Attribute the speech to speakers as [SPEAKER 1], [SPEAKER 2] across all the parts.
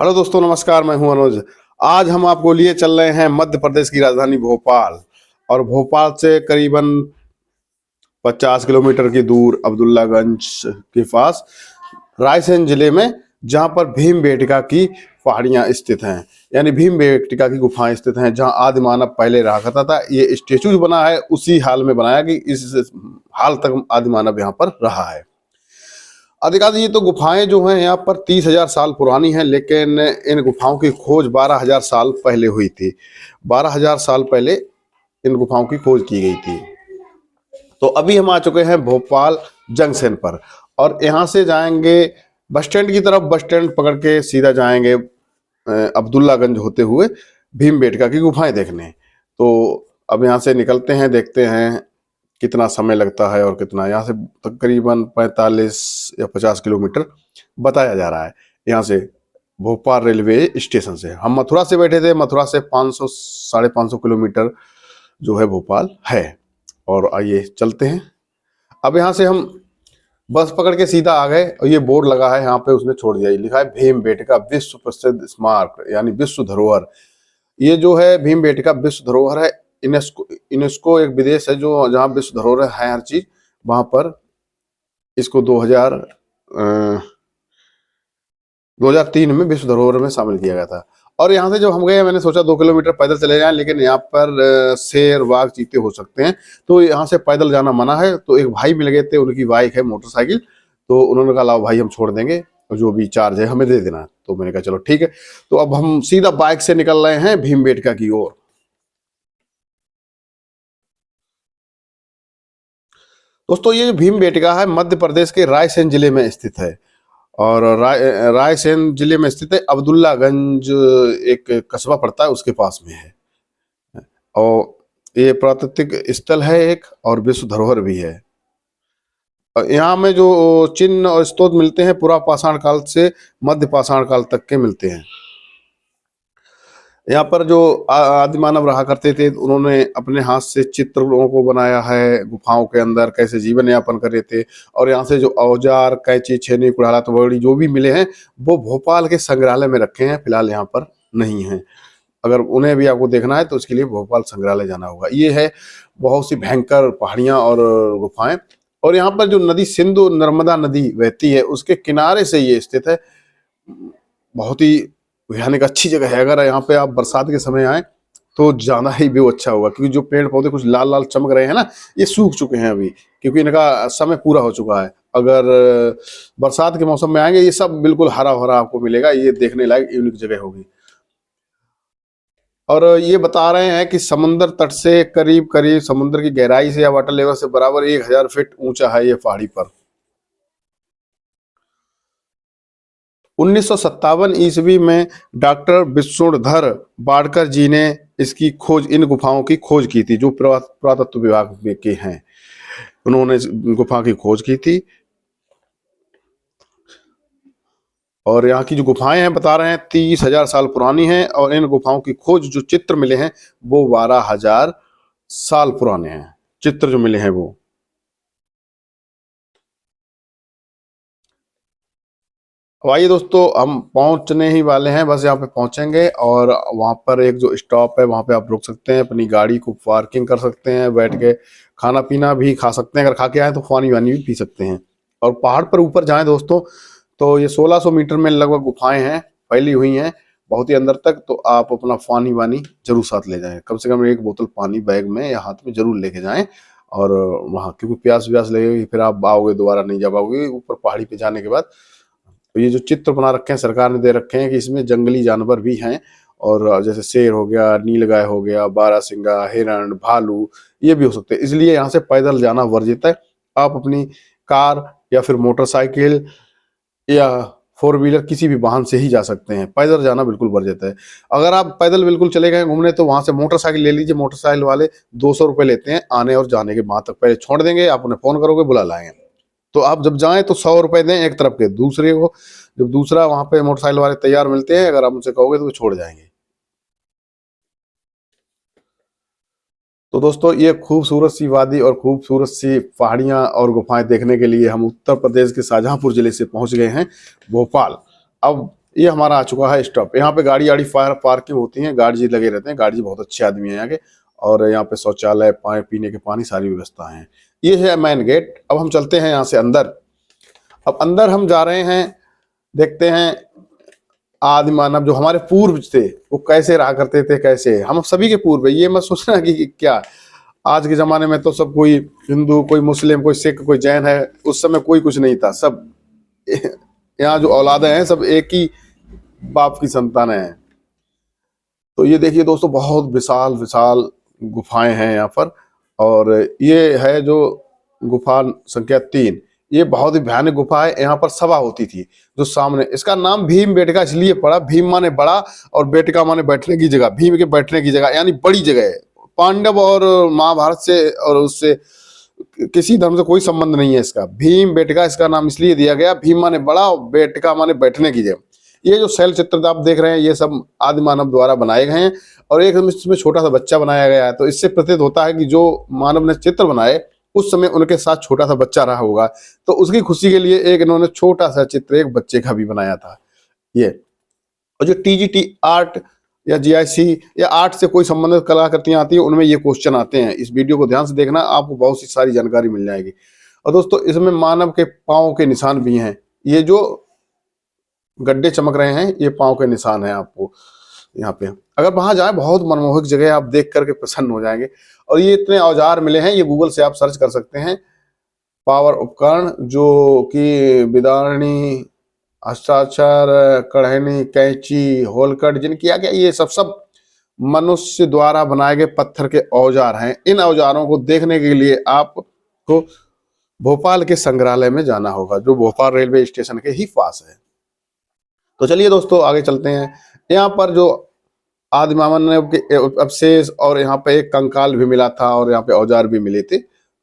[SPEAKER 1] Hello दोस्तों, नमस्कार। मैं हूं अनुज। आज हम आपको लिए चल रहे हैं मध्य प्रदेश की राजधानी भोपाल। और भोपाल से करीबन 50 किलोमीटर की दूर अब्दुल्लागंज के पास रायसेन जिले में, जहां पर भीमबेटका की पहाड़ियां स्थित हैं, यानी भीमबेटका की गुफाएं स्थित हैं, जहां आदि मानव पहले रहा करता था। ये स्टेचू जो बना है उसी हाल में बनाया कि इस हाल तक आदि मानव यहाँ पर रहा है। अधिकांश ये तो गुफाएं जो हैं यहाँ पर 30,000 साल पुरानी हैं, लेकिन इन गुफाओं की खोज 12,000 साल पहले हुई थी। 12,000 साल पहले इन गुफाओं की खोज की गई थी। तो अभी हम आ चुके हैं भोपाल जंक्शन पर, और यहाँ से जाएंगे बस स्टैंड की तरफ। बस स्टैंड पकड़ के सीधा जाएंगे अब्दुल्लागंज होते हुए भीमबेटका की गुफाएं देखने। तो अब यहाँ से निकलते हैं, देखते हैं कितना समय लगता है और कितना। यहाँ से तकरीबन 45 या 50 किलोमीटर बताया जा रहा है यहाँ से भोपाल रेलवे स्टेशन से। हम मथुरा से बैठे थे, मथुरा से 500 550 किलोमीटर जो है भोपाल है। और आइए चलते हैं। अब यहाँ से हम बस पकड़ के सीधा आ गए, और ये बोर्ड लगा है यहाँ पे, उसने छोड़ दिया, लिखा है भीमबेटका विश्व प्रसिद्ध स्मारक, यानी विश्व धरोहर। ये जो है भीमबेटका विश्व धरोहर है। यूनेस्को एक विदेश है जो जहाँ विश्व धरोहर है हर चीज, वहां पर इसको 2003 में विश्व धरोहर में शामिल किया गया था। और यहाँ से जब हम गए, मैंने सोचा 2 किलोमीटर पैदल चले जाएं, लेकिन यहाँ पर शेर, बाघ, चीते हो सकते हैं, तो यहाँ से पैदल जाना मना है। तो एक भाई मिल गए थे, उनकी बाइक है, मोटरसाइकिल, तो उन्होंने कहा लाओ भाई हम छोड़ देंगे, और जो भी चार्ज है हमें दे देना। तो मैंने कहा चलो ठीक है। तो अब हम सीधा बाइक से निकल रहे हैं भीमबेटका की ओर। दोस्तों, ये जो भीमबेटका है मध्य प्रदेश के रायसेन जिले में स्थित है। और रायसेन जिले में स्थित है। अब्दुल्लागंज एक कस्बा पड़ता है, उसके पास में है। और ये प्राकृतिक स्थल है एक, और विश्व धरोहर भी है। और यहाँ में जो चिन्ह और स्तूप मिलते हैं, पुरा पाषाण काल से मध्य पाषाण काल तक के मिलते हैं। यहाँ पर जो आदि मानव रहा करते थे, उन्होंने अपने हाथ से चित्रों को बनाया है, गुफाओं के अंदर कैसे जीवन यापन कर रहे थे। और यहाँ से जो औजार, कैंची, छेनी, कुल्हाड़ा, तवड़ी जो भी मिले हैं, वो भोपाल के संग्रहालय में रखे हैं, फिलहाल यहाँ पर नहीं है। अगर उन्हें भी आपको देखना है तो उसके लिए भोपाल संग्रहालय जाना होगा। ये है बहुत सी भयंकर पहाड़ियां और गुफाएं। और यहाँ पर जो नदी सिंधु नर्मदा नदी बहती है, उसके किनारे से ये स्थित है। बहुत ही भयानक अच्छी जगह है। अगर यहाँ पे आप बरसात के समय आए तो ज्यादा ही व्यू अच्छा होगा, क्योंकि जो पेड़ पौधे कुछ लाल लाल चमक रहे हैं ना, ये सूख चुके हैं अभी, क्योंकि इनका समय पूरा हो चुका है। अगर बरसात के मौसम में आएंगे, ये सब बिल्कुल हरा भरा आपको मिलेगा। ये देखने लायक यूनिक जगह होगी। और ये बता रहे हैं कि समुद्र तट से करीब करीब, समुद्र की गहराई से या वाटर लेवल से बराबर 1,000 फीट ऊंचा है ये पहाड़ी पर। 1957 ईस्वी में डॉक्टर विष्णुधर बाड़कर जी ने इसकी खोज, इन गुफाओं की खोज की थी, जो पुरातत्व विभाग में के हैं। उन्होंने इस गुफा की खोज की थी। और यहाँ की जो गुफाएं हैं, बता रहे हैं 30,000 साल पुरानी हैं। और इन गुफाओं की खोज, जो चित्र मिले हैं, वो 12,000 साल पुराने हैं। चित्र जो मिले हैं वो। अब आइए दोस्तों, हम पहुंचने ही वाले हैं, बस यहाँ पे पहुंचेंगे। और वहां पर एक जो स्टॉप है, वहां पे आप रुक सकते हैं, अपनी गाड़ी को पार्किंग कर सकते हैं, बैठ के खाना पीना भी खा सकते हैं। अगर खा के आए तो पानी वानी भी पी सकते हैं। और पहाड़ पर ऊपर जाएं दोस्तों, तो ये 1600 मीटर में लगभग गुफाएं हैं, फैली हुई हैं बहुत ही अंदर तक। तो आप अपना पानी वानी जरूर साथ ले जाएं, कम से कम 1 बोतल पानी बैग में या हाथ में जरूर लेके जाएं। और वहाँ क्योंकि प्यास व्यास लगेगी, फिर आप आओगे दोबारा नहीं जा पाओगे ऊपर पहाड़ी पे जाने के बाद। तो ये जो चित्र बना रखे हैं, सरकार ने दे रखे हैं, कि इसमें जंगली जानवर भी हैं। और जैसे शेर हो गया, नीलगाय हो गया, बारहसिंगा, हिरण, भालू, ये भी हो सकते हैं। इसलिए यहाँ से पैदल जाना वर्जित है। आप अपनी कार या फिर मोटरसाइकिल या 4 व्हीलर किसी भी वाहन से ही जा सकते हैं। पैदल जाना बिल्कुल वर्जित है। अगर आप पैदल बिल्कुल चले गए घूमने, तो वहां से मोटरसाइकिल ले लीजिए। मोटरसाइकिल वाले 200 रुपये लेते हैं आने और जाने के, वहां तक पहले छोड़ देंगे, आप उन्हें फोन करोगे, बुला लाएंगे। तो आप जब जाएं तो 100 रुपए दें एक तरफ के, दूसरे को जब दूसरा वहां पे मोटरसाइकिल वाले तैयार मिलते हैं, अगर आप उनसे कहोगे तो वो छोड़ जाएंगे। तो दोस्तों, ये खूबसूरत सी वादी और खूबसूरत सी पहाड़ियां और गुफाएं देखने के लिए हम उत्तर प्रदेश के शाहजहांपुर जिले से पहुंच गए हैं भोपाल। अब ये हमारा आ चुका है स्टॉप। यहाँ पे गाड़ी आड़ी पार्किंग होती है, गार्ड जी लगे रहते हैं। गार्ड जी बहुत अच्छे आदमी हैं यहाँ के। और यहाँ पे शौचालय, पानी पीने के पानी, सारी व्यवस्था है। ये है मेन गेट। अब हम चलते हैं यहाँ से अंदर। अब अंदर हम जा रहे हैं, देखते हैं आदि मानव जो हमारे पूर्व थे वो कैसे रहा करते थे, कैसे हम सभी के पूर्व है। ये मत सोचना कि क्या आज के जमाने में तो सब कोई हिंदू, कोई मुस्लिम, कोई सिख, कोई जैन है। उस समय कोई कुछ नहीं था। सब यहाँ जो औलादे हैं सब एक ही बाप की संतानें हैं। तो ये देखिए दोस्तों, बहुत विशाल विशाल गुफाएं हैं यहाँ पर। और ये है जो गुफा संख्या 3। ये बहुत ही भयानक गुफा है। यहाँ पर सभा होती थी जो सामने, इसका नाम भीम बेटका इसलिए पड़ा, भीम माने बड़ा और बेटका माने बैठने की जगह। भीम के बैठने की जगह यानी बड़ी जगह है। पांडव और महाभारत से और उससे किसी धर्म से कोई संबंध नहीं है इसका। भीम बेटका इसका नाम इसलिए दिया गया, भीम माने बड़ा और बेटका माने बैठने की जगह। ये जो शैल चित्र आप देख रहे हैं ये सब आदि मानव द्वारा बनाए गए हैं। और एक इसमें छोटा सा बच्चा बनाया गया है। तो इससे प्रतीत होता है कि जो मानव ने चित्र बनाए उस समय उनके साथ छोटा सा बच्चा रहा होगा। तो उसकी खुशी के लिए एक इन्होंने छोटा सा चित्र एक बच्चे का भी बनाया था ये। और जो टीजीटी आर्ट या जीआईसी या आर्ट से कोई संबंधित कलाकृतियां आती है उनमें ये क्वेश्चन आते हैं। इस वीडियो को ध्यान से देखना, आपको बहुत सी सारी जानकारी मिल जाएगी। और दोस्तों इसमें मानव के पांव के निशान भी हैं। ये जो गड्ढे चमक रहे हैं ये पांव के निशान है। आपको यहाँ पे अगर वहां जाए, बहुत मनमोहक जगह, आप देख करके प्रसन्न हो जाएंगे। और ये इतने औजार मिले हैं, ये गूगल से आप सर्च कर सकते हैं। पावर उपकरण जो कि बिदारणी, हस्ताक्षर, कढ़ैनी, कैंची, होलकट, जिनकी क्या क्या ये सब मनुष्य द्वारा बनाए गए पत्थर के औजार हैं। इन औजारों को देखने के लिए आपको भोपाल के संग्रहालय में जाना होगा जो भोपाल रेलवे स्टेशन के ही पास है। तो चलिए दोस्तों आगे चलते हैं। यहाँ पर जो आदि मानव के अवशेष और यहाँ पे एक कंकाल भी मिला था और यहाँ पे औजार भी मिले थे,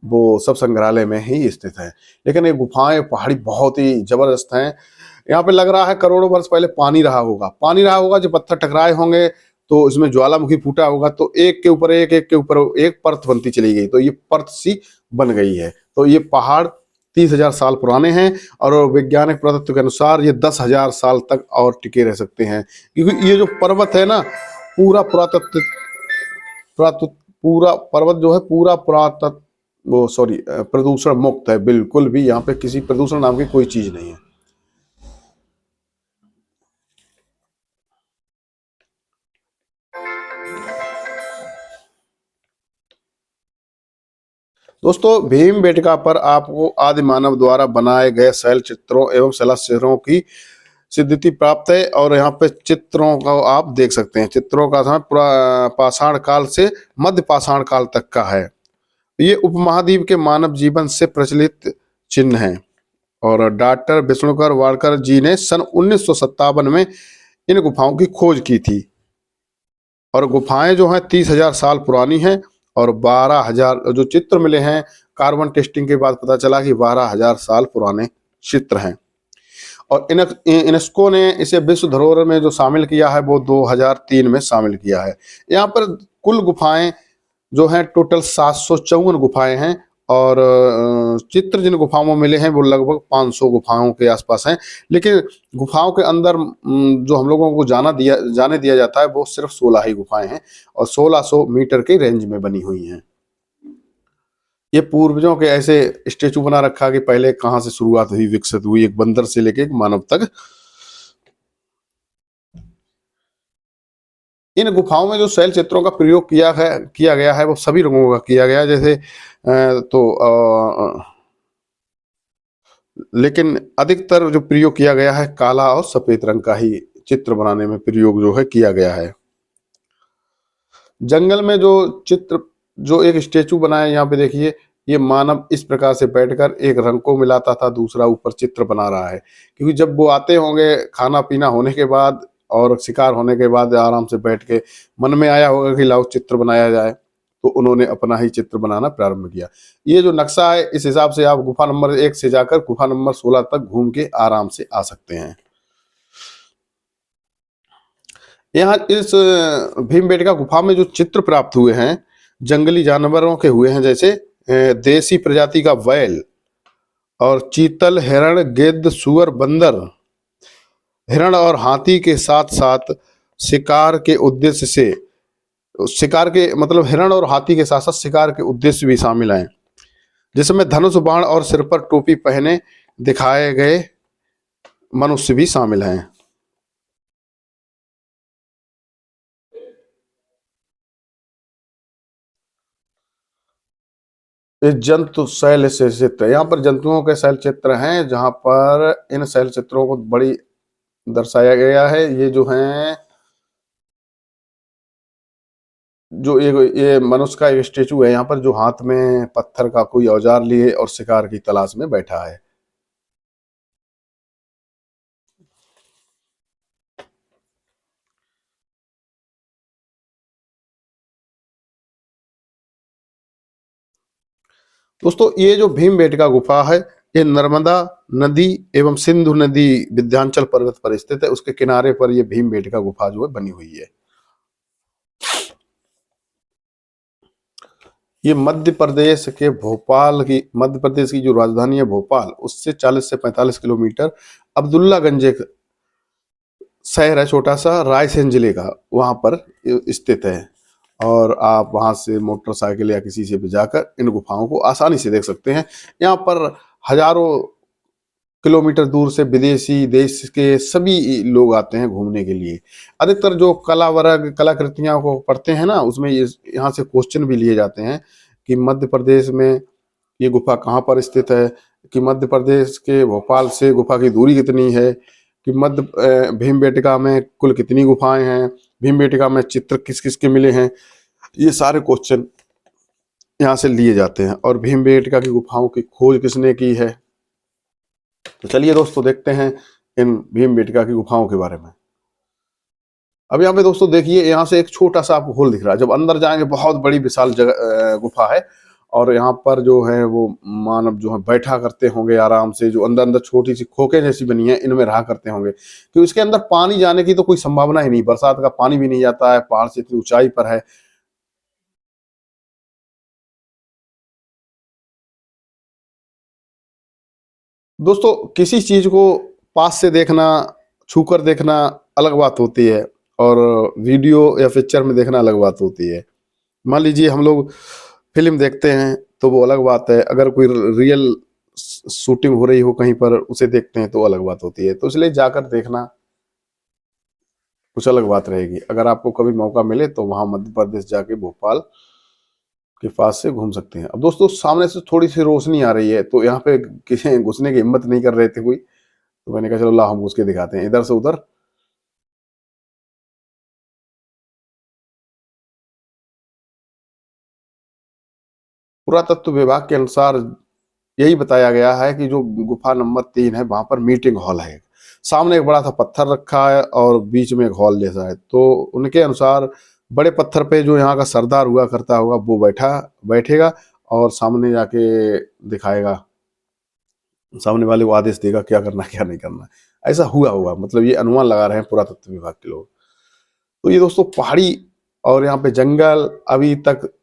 [SPEAKER 1] वो सब संग्रहालय में ही स्थित है। लेकिन ये गुफाएं पहाड़ी बहुत ही जबरदस्त हैं। यहाँ पे लग रहा है करोड़ों वर्ष पहले पानी रहा होगा। पानी रहा होगा, जो पत्थर टकराए होंगे तो इसमें ज्वालामुखी फूटा होगा, तो एक के ऊपर एक, एक के ऊपर एक परत बनती चली गई, तो ये परत सी बन गई है। तो ये पहाड़ 30,000 साल पुराने हैं और वैज्ञानिक पुरातत्व के अनुसार ये 10,000 साल तक और टिके रह सकते हैं। क्योंकि ये जो पर्वत है ना, पूरा पूरा पर्वत जो है पूरा प्रदूषण मुक्त है। बिल्कुल भी यहाँ पे किसी प्रदूषण नाम की कोई चीज नहीं है। दोस्तों भीमबेटका पर आपको आदि मानव द्वारा बनाए गए शैल चित्रों एवं शिलालेखों की सिद्धि प्राप्त है। और यहाँ पे चित्रों को आप देख सकते हैं। चित्रों का समय पाषाण काल से मध्य पाषाण काल तक का है। ये उपमहाद्वीप के मानव जीवन से प्रचलित चिन्ह हैं। और डॉक्टर विष्णुकर वाड़कर जी ने सन 1957 में इन गुफाओं की खोज की थी। और गुफाएं जो हैं 30,000 साल पुरानी हैं। और 12,000 जो चित्र मिले हैं, कार्बन टेस्टिंग के बाद पता चला कि 12,000 साल पुराने चित्र हैं। और यूनेस्को ने इसे विश्व धरोहर में जो शामिल किया है वो 2003 में शामिल किया है। यहाँ पर कुल गुफाएं जो हैं टोटल 754 गुफाएं हैं। और चित्र जिन गुफाओं में मिले हैं वो लगभग 500 गुफाओं के आसपास हैं। लेकिन गुफाओं के अंदर जो हम लोगों को जाने दिया जाता है वो सिर्फ 16 ही गुफाएं हैं और 1600 मीटर के रेंज में बनी हुई हैं। ये पूर्वजों के ऐसे स्टेचू बना रखा कि पहले कहाँ से शुरुआत हुई, विकसित हुई, एक बंदर से लेके एक मानव तक। इन गुफाओं में जो शैल चित्रों का प्रयोग किया गया है वो सभी रंगों का किया गया है। जैसे लेकिन अधिकतर जो प्रयोग किया गया है काला और सफेद रंग का ही चित्र बनाने में प्रयोग जो है किया गया है। जंगल में जो चित्र जो एक स्टेचू बनाया, यहाँ पे देखिए, ये मानव इस प्रकार से बैठकर एक रंग को मिलाता था, दूसरा ऊपर चित्र बना रहा है। क्योंकि जब वो आते होंगे खाना पीना होने के बाद और शिकार होने के बाद आराम से बैठ के मन में आया होगा कि लाओ चित्र बनाया जाए, तो उन्होंने अपना ही चित्र बनाना प्रारंभ किया। ये जो नक्शा है इस हिसाब से आप गुफा नंबर 1 से जाकर गुफा नंबर 16 तक घूम के आराम से आ सकते हैं। यहाँ इस भीमबेटका गुफा में जो चित्र प्राप्त हुए हैं जंगली जानवरों के हुए हैं। जैसे देसी प्रजाति का बैल और चीतल, हिरण, गिद्ध, सुअर, बंदर, हिरण और हाथी के साथ साथ शिकार के उद्देश्य से, शिकार के मतलब हिरण और हाथी के साथ साथ शिकार के उद्देश्य भी शामिल हैं, जिसमें धनुष बाण और सिर पर टोपी पहने दिखाए गए मनुष्य भी शामिल हैं। ये जंतु शैल से चित्र, यहाँ पर जंतुओं के शैल चित्र हैं, जहां पर इन शैल चित्रों को बड़ी दर्शाया गया है। ये जो हैं, जो ये मनुष्य का एक स्टेचू है यहाँ पर, जो हाथ में पत्थर का कोई औजार लिए और शिकार की तलाश में बैठा है। दोस्तों, ये जो भीमबेटका गुफा है, ये नर्मदा नदी एवं सिंधु नदी विंध्याचल पर्वत पर स्थित है। उसके किनारे पर ये भीमबेटका गुफा जो है बनी हुई है। ये मध्य प्रदेश की जो राजधानी है भोपाल, उससे 40 से 45 किलोमीटर अब्दुल्लागंज एक शहर है छोटा सा, रायसेन जिले का, वहां पर स्थित है। और आप वहां से मोटरसाइकिल या किसी से भी जाकर इन गुफाओं को आसानी से देख सकते हैं। यहाँ पर हजारों किलोमीटर दूर से विदेशी, देश के सभी लोग आते हैं घूमने के लिए। अधिकतर जो कला वर्ग कलाकृतियां को पढ़ते हैं ना, उसमें यहाँ से क्वेश्चन भी लिए जाते हैं कि मध्य प्रदेश में ये गुफा कहाँ पर स्थित है, कि मध्य प्रदेश के भोपाल से गुफा की दूरी कितनी है, कि भीमबेटका में कुल कितनी गुफाएं हैं, भीमबेटका में चित्र किस किस के मिले हैं। ये सारे क्वेश्चन यहाँ से लिए जाते हैं। और भीमबेटका की गुफाओं की खोज किसने की है, तो चलिए दोस्तों देखते हैं इन भीमबेटका की गुफाओं के बारे में। अब यहाँ पे दोस्तों देखिए, यहाँ से एक छोटा सा आपको होल दिख रहा है। जब अंदर जाएंगे बहुत बड़ी विशाल जगह गुफा है, और यहाँ पर जो है वो मानव जो है बैठा करते होंगे आराम से, जो अंदर अंदर छोटी सी खोखे जैसी बनी है, इनमें रहा करते होंगे। कि इसके अंदर पानी जाने की तो कोई संभावना ही नहीं, बरसात का पानी भी नहीं जाता है, पहाड़ से इतनी ऊंचाई पर है। दोस्तों, किसी चीज को पास से देखना, छूकर देखना अलग बात होती है, और वीडियो या पिक्चर में देखना अलग बात होती है। मान लीजिए हम लोग फिल्म देखते हैं तो वो अलग बात है, अगर कोई रियल शूटिंग हो रही हो कहीं पर, उसे देखते हैं तो अलग बात होती है। तो इसलिए जाकर देखना कुछ अलग बात रहेगी। अगर आपको कभी मौका मिले तो वहां मध्य प्रदेश जाके भोपाल के पास से घूम सकते हैं। अब दोस्तों, सामने से थोड़ी सी रोशनी आ रही है, तो यहाँ पे किसी घुसने की हिम्मत नहीं कर रहे थे कोई, तो मैंने कहा चलो ला हम घुस के दिखाते हैं इधर से उधर। पुरातत्व विभाग के अनुसार यही बताया गया है कि जो गुफा नंबर 3 है, वहां पर मीटिंग हॉल है। सामने एक बड़ा सा पत्थर रखा है और बीच में एक हॉल जैसा है। तो उनके अनुसार बड़े पत्थर पे जो यहाँ का सरदार हुआ करता होगा वो बैठेगा, और सामने जाके दिखाएगा, सामने वाले को आदेश देगा क्या करना क्या नहीं करना। ऐसा हुआ होगा, मतलब ये अनुमान लगा रहे हैं पुरातत्व विभाग के लोग। तो ये दोस्तों पहाड़ी और यहाँ पे जंगल अभी तक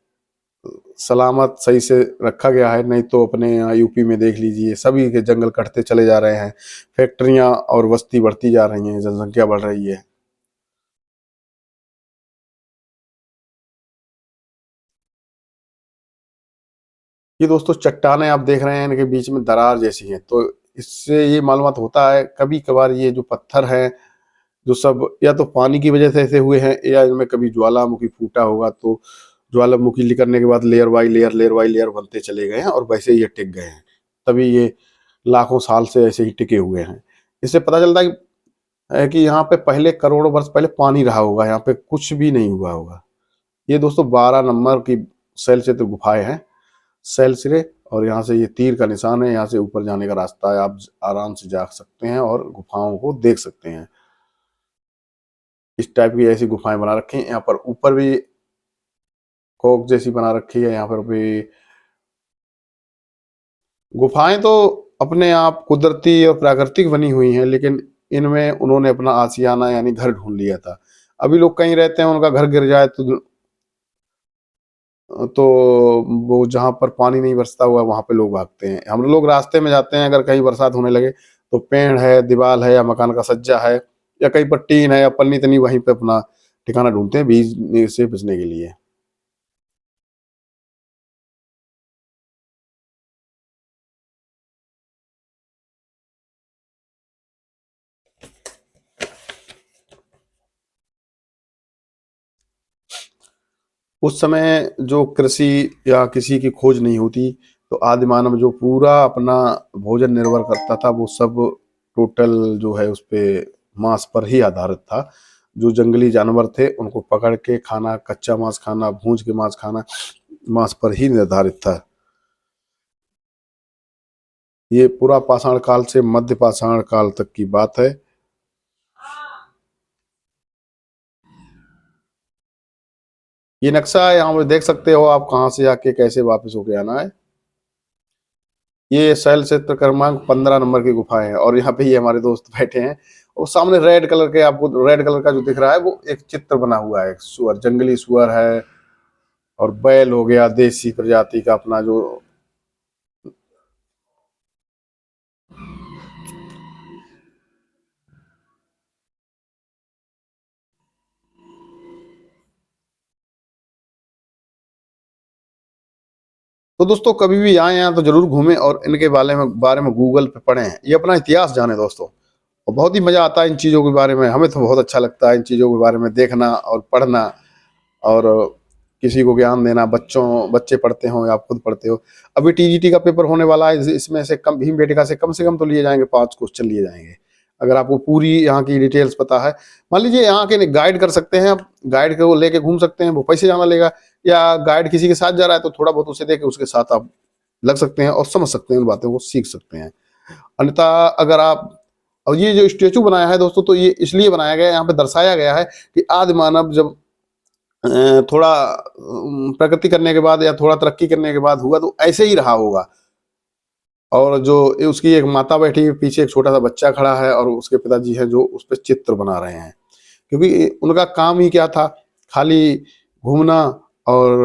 [SPEAKER 1] सलामत सही से रखा गया है, नहीं तो अपने यहाँ यूपी में देख लीजिए, सभी के जंगल कटते चले जा रहे हैं, फैक्ट्रियां और बस्ती बढ़ती जा रही हैं, जनसंख्या बढ़ रही है। ये दोस्तों चट्टानें आप देख रहे हैं, इनके बीच में दरार जैसी है, तो इससे ये मालूमात होता है कभी कभार ये जो पत्थर हैं, जो सब या तो पानी की वजह से ऐसे हुए हैं, या इनमें कभी ज्वालामुखी फूटा होगा, तो ज्वालामुखी निकलने के बाद लेयर बाई लेयर बनते चले गए हैं, और वैसे ही ये टिक गए हैं। तभी ये लाखों साल से ऐसे ही टिके हुए हैं। इससे पता चलता है कि यहाँ पे पहले करोड़ों वर्ष पहले पानी रहा होगा, यहाँ पे कुछ भी नहीं हुआ होगा। ये दोस्तों 12 नंबर की शैलचित्र गुफाएं हैं, शैलसिरे, और यहाँ से ये तीर का निशान है, यहाँ से ऊपर जाने का रास्ता है। आप आराम से जा सकते हैं और गुफाओं को देख सकते हैं। इस टाइप की ऐसी गुफाएं बना रखी हैं। यहाँ पर ऊपर भी कोक जैसी बना रखी है। यहाँ पर भी गुफाएं तो अपने आप कुदरती और प्राकृतिक बनी हुई हैं, लेकिन इनमें उन्होंने अपना आशियाना यानी घर ढूंढ लिया था। अभी लोग कहीं रहते हैं, उनका घर गिर जाए तो वो जहाँ पर पानी नहीं बरसता हुआ वहां पे लोग भागते हैं। हम लोग रास्ते में जाते हैं, अगर कहीं बरसात होने लगे तो पेड़ है, दीवार है या मकान का सज्जा है, या कहीं पर टीन है या पन्नी तनी, वहीं पे अपना ठिकाना ढूंढते हैं भीगने से बचने के लिए। उस समय जो कृषि या किसी की खोज नहीं होती, तो आदि मानव जो पूरा अपना भोजन निर्भर करता था वो सब टोटल जो है उस पे मांस पर ही आधारित था। जो जंगली जानवर थे उनको पकड़ के खाना, कच्चा मांस खाना, भून के मांस खाना, मांस पर ही निर्धारित था। ये पूरा पाषाण काल से मध्य पाषाण काल तक की बात है। ये नक्शा यहाँ पे देख सकते हो आप, कहाँ से आके कैसे वापस होके आना है। ये शैल क्षेत्र क्रमांक 15 नंबर की गुफा है, और यहाँ पे ये हमारे दोस्त बैठे हैं। और सामने रेड कलर के, आपको रेड कलर का जो दिख रहा है वो एक चित्र बना हुआ है, सुअर, जंगली सुअर है, और बैल हो गया देसी प्रजाति का अपना जो। तो दोस्तों कभी भी आए यहाँ तो जरूर घूमें और इनके बारे में गूगल पे पढ़ें, ये अपना इतिहास जाने दोस्तों। और बहुत ही मजा आता है इन चीजों के बारे में, हमें तो बहुत अच्छा लगता है इन चीजों के बारे में देखना और पढ़ना, और किसी को ज्ञान देना, बच्चे पढ़ते हो या आप खुद पढ़ते हो। अभी टीजीटी का पेपर होने वाला है, इसमें से कम भीमबेटका से कम तो लिए जाएंगे, 5 क्वेश्चन लिए जाएंगे। अगर आपको पूरी यहाँ की डिटेल्स पता है, मान लीजिए यहाँ के गाइड कर सकते हैं आप, गाइड को लेके घूम सकते हैं, वो पैसे ज्यादा लेगा। या गाइड किसी के साथ जा रहा है तो थोड़ा बहुत उसे दे के उसके साथ आप लग सकते हैं और समझ सकते हैं, उन बातों को सीख सकते हैं। अन्यथा अगर आप, और ये जो स्टेचू बनाया है दोस्तों, तो ये इसलिए बनाया गया है, यहाँ पे दर्शाया गया है कि आदि मानव जब थोड़ा प्रगति करने के बाद या थोड़ा तरक्की करने के बाद हुआ तो ऐसे ही रहा होगा। और जो उसकी एक माता बैठी है पीछे, एक छोटा सा बच्चा खड़ा है, और उसके पिताजी है जो उस पर चित्र बना रहे हैं, क्योंकि उनका काम ही क्या था, खाली घूमना और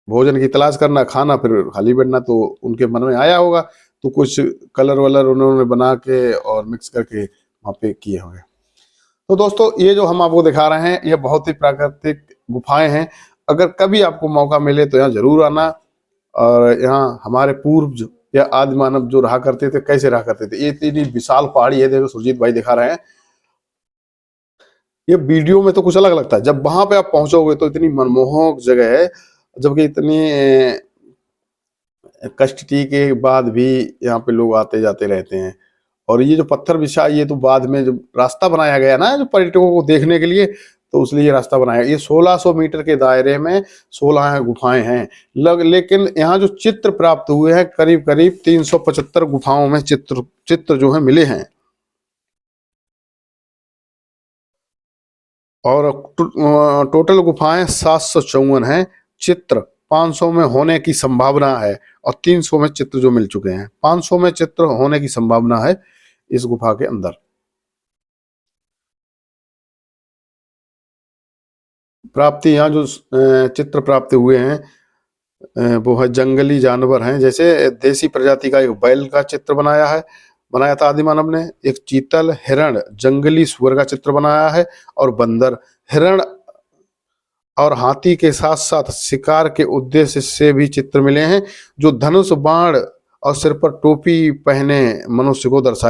[SPEAKER 1] भोजन की तलाश करना, खाना, फिर खाली बैठना। तो उनके मन में आया होगा, तो कुछ कलर वलर उन्होंने बना के और मिक्स करके वहाँ पे किए होंगे। तो दोस्तों ये जो हम आपको दिखा रहे हैं ये बहुत ही प्राकृतिक गुफाएं हैं। अगर कभी आपको मौका मिले तो यहाँ जरूर आना। और यहाँ हमारे पूर्व या आदि मानव जो रहा करते थे, कैसे रहा करते थे। ये इतनी विशाल पहाड़ी है, देखो सुरजीत भाई दिखा रहे हैं। ये वीडियो में तो कुछ अलग लगता है, जब वहां पे आप पहुंचोगे तो इतनी मनमोहक जगह है, जबकि इतनी कष्ट के बाद भी यहाँ पे लोग आते जाते रहते हैं। और ये जो पत्थर बिछा, ये तो बाद में जब रास्ता बनाया गया ना जो पर्यटकों को देखने के लिए, तो इसलिए ये रास्ता बनाया। ये 1600 मीटर के दायरे में 16 गुफाएं हैं। लेकिन यहाँ जो चित्र प्राप्त हुए हैं, करीब करीब 375 गुफाओं में चित्र चित्र जो है मिले हैं। और टोटल गुफाएं 754 हैं। चित्र 500 में होने की संभावना है, और 300 में चित्र जो मिल चुके हैं। 500 में चित्र होने की संभावना है इस गुफा के अंदर। प्राप्ति, यहाँ जो चित्र प्राप्त हुए हैं वो है जंगली जानवर हैं, जैसे देसी प्रजाति का एक बैल का चित्र बनाया था आदि मानव ने। एक चीतल, हिरण, जंगली सुअर का चित्र बनाया है, और बंदर, हिरण और हाथी के साथ साथ शिकार के उद्देश्य से भी चित्र मिले हैं। जो धनुष, बाण और सिर पर टोपी पहने मनुष्य को दर्शाया